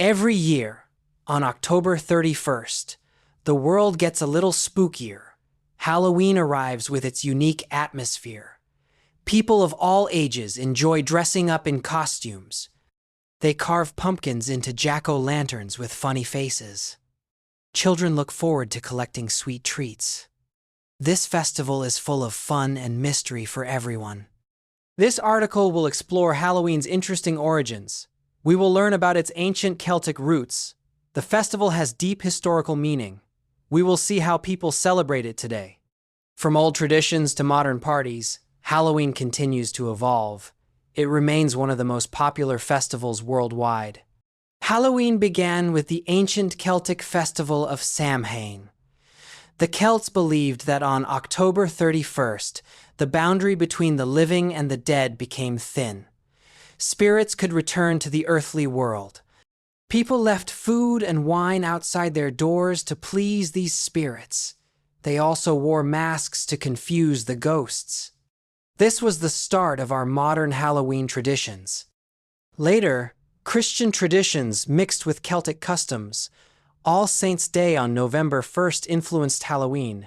Every year, on October 31st, the world gets a little spookier. Halloween arrives with its unique atmosphere. People of all ages enjoy dressing up in costumes. They carve pumpkins into jack-o'-lanterns with funny faces. Children look forward to collecting sweet treats. This festival is full of fun and mystery for everyone. This article will explore Halloween's interesting origins. We will learn about its ancient Celtic roots. The festival has deep historical meaning. We will see how people celebrate it today. From old traditions to modern parties, Halloween continues to evolve. It remains one of the most popular festivals worldwide. Halloween began with the ancient Celtic festival of Samhain. The Celts believed that on October 31st, the boundary between the living and the dead became thin. Spirits could return to the earthly world. People left food and wine outside their doors to please these spirits. They also wore masks to confuse the ghosts. This was the start of our modern Halloween traditions. Later, Christian traditions mixed with Celtic customs. All Saints' Day on November 1st influenced Halloween.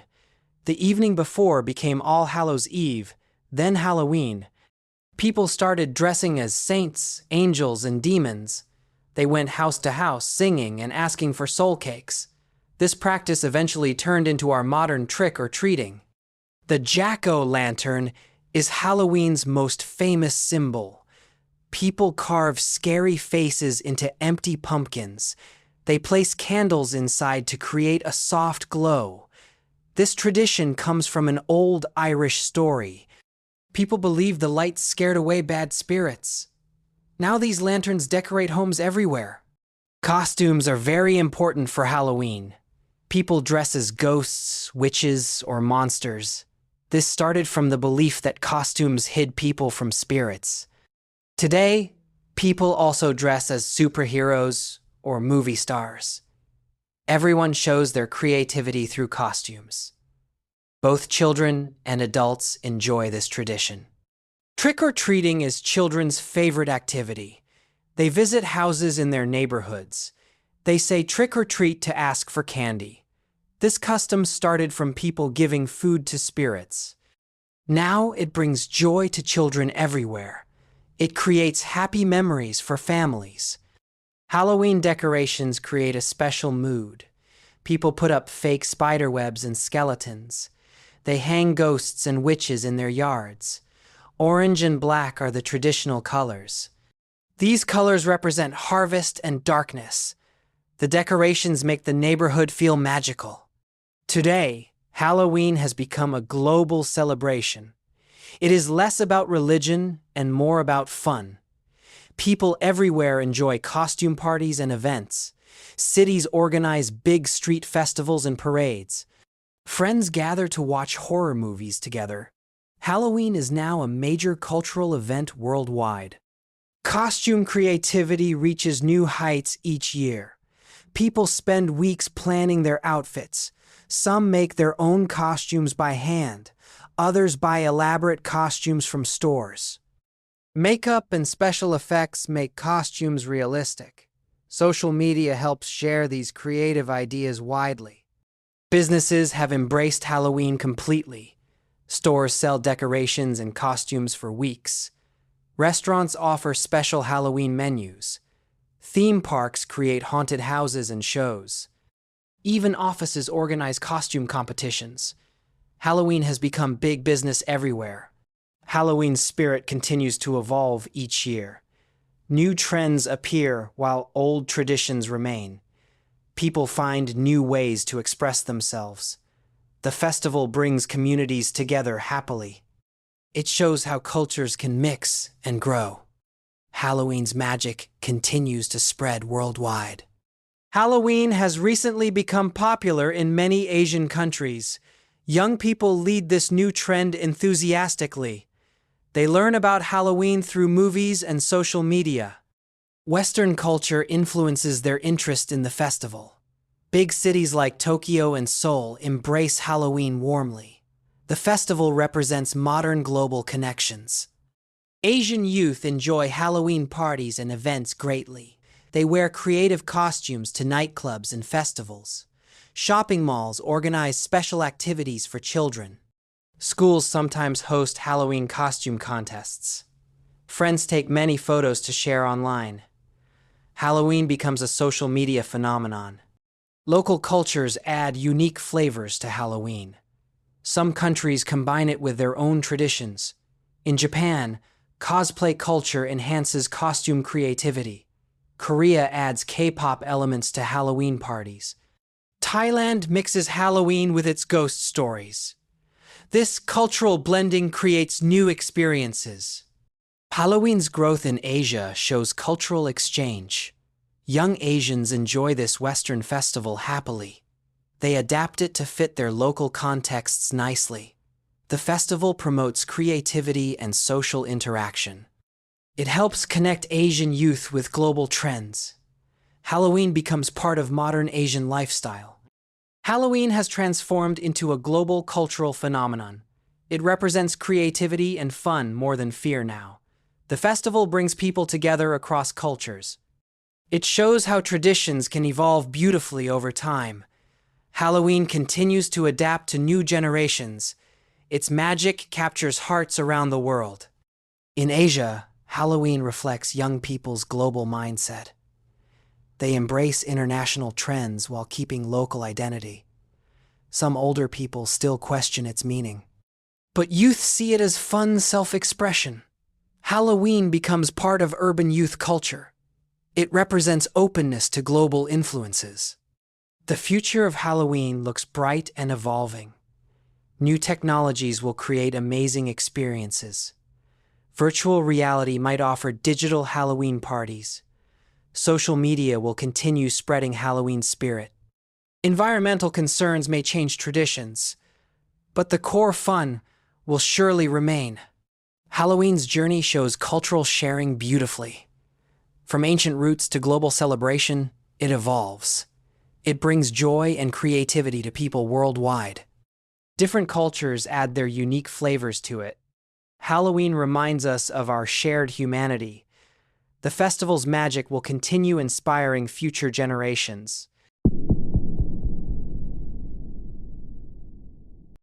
The evening before became All Hallows' Eve, then Halloween. People started dressing as saints, angels, and demons. They went house to house singing and asking for soul cakes. This practice eventually turned into our modern trick-or-treating. The jack-o'-lantern is Halloween's most famous symbol. People carve scary faces into empty pumpkins. They place candles inside to create a soft glow. This tradition comes from an old Irish story. People believed the light scared away bad spirits. Now these lanterns decorate homes everywhere. Costumes are very important for Halloween. People dress as ghosts, witches, or monsters. This started from the belief that costumes hid people from spirits. Today, people also dress as superheroes or movie stars. Everyone shows their creativity through costumes. Both children and adults enjoy this tradition. Trick-or-treating is children's favorite activity. They visit houses in their neighborhoods. They say trick-or-treat to ask for candy. This custom started from people giving food to spirits. Now it brings joy to children everywhere. It creates happy memories for families. Halloween decorations create a special mood. People put up fake spider webs and skeletons. They hang ghosts and witches in their yards. Orange and black are the traditional colors. These colors represent harvest and darkness. The decorations make the neighborhood feel magical. Today, Halloween has become a global celebration. It is less about religion and more about fun. People everywhere enjoy costume parties and events. Cities organize big street festivals and parades. Friends gather to watch horror movies together. Halloween is now a major cultural event worldwide. Costume creativity reaches new heights each year. People spend weeks planning their outfits. Some make their own costumes by hand. Others buy elaborate costumes from stores. Makeup and special effects make costumes realistic. Social media helps share these creative ideas widely. Businesses have embraced Halloween completely. Stores sell decorations and costumes for weeks. Restaurants offer special Halloween menus. Theme parks create haunted houses and shows. Even offices organize costume competitions. Halloween has become big business everywhere. Halloween's spirit continues to evolve each year. New trends appear while old traditions remain. People find new ways to express themselves. The festival brings communities together happily. It shows how cultures can mix and grow. Halloween's magic continues to spread worldwide. Halloween has recently become popular in many Asian countries. Young people lead this new trend enthusiastically. They learn about Halloween through movies and social media. Western culture influences their interest in the festival. Big cities like Tokyo and Seoul embrace Halloween warmly. The festival represents modern global connections. Asian youth enjoy Halloween parties and events greatly. They wear creative costumes to nightclubs and festivals. Shopping malls organize special activities for children. Schools sometimes host Halloween costume contests. Friends take many photos to share online. Halloween becomes a social media phenomenon. Local cultures add unique flavors to Halloween. Some countries combine it with their own traditions. In Japan, cosplay culture enhances costume creativity. Korea adds K-pop elements to Halloween parties. Thailand mixes Halloween with its ghost stories. This cultural blending creates new experiences. Halloween's growth in Asia shows cultural exchange. Young Asians enjoy this Western festival happily. They adapt it to fit their local contexts nicely. The festival promotes creativity and social interaction. It helps connect Asian youth with global trends. Halloween becomes part of modern Asian lifestyle. Halloween has transformed into a global cultural phenomenon. It represents creativity and fun more than fear now. The festival brings people together across cultures. It shows how traditions can evolve beautifully over time. Halloween continues to adapt to new generations. Its magic captures hearts around the world. In Asia, Halloween reflects young people's global mindset. They embrace international trends while keeping local identity. Some older people still question its meaning. But youth see it as fun self-expression. Halloween becomes part of urban youth culture. It represents openness to global influences. The future of Halloween looks bright and evolving. New technologies will create amazing experiences. Virtual reality might offer digital Halloween parties. Social media will continue spreading Halloween spirit. Environmental concerns may change traditions, but the core fun will surely remain. Halloween's journey shows cultural sharing beautifully. From ancient roots to global celebration, it evolves. It brings joy and creativity to people worldwide. Different cultures add their unique flavors to it. Halloween reminds us of our shared humanity. The festival's magic will continue inspiring future generations.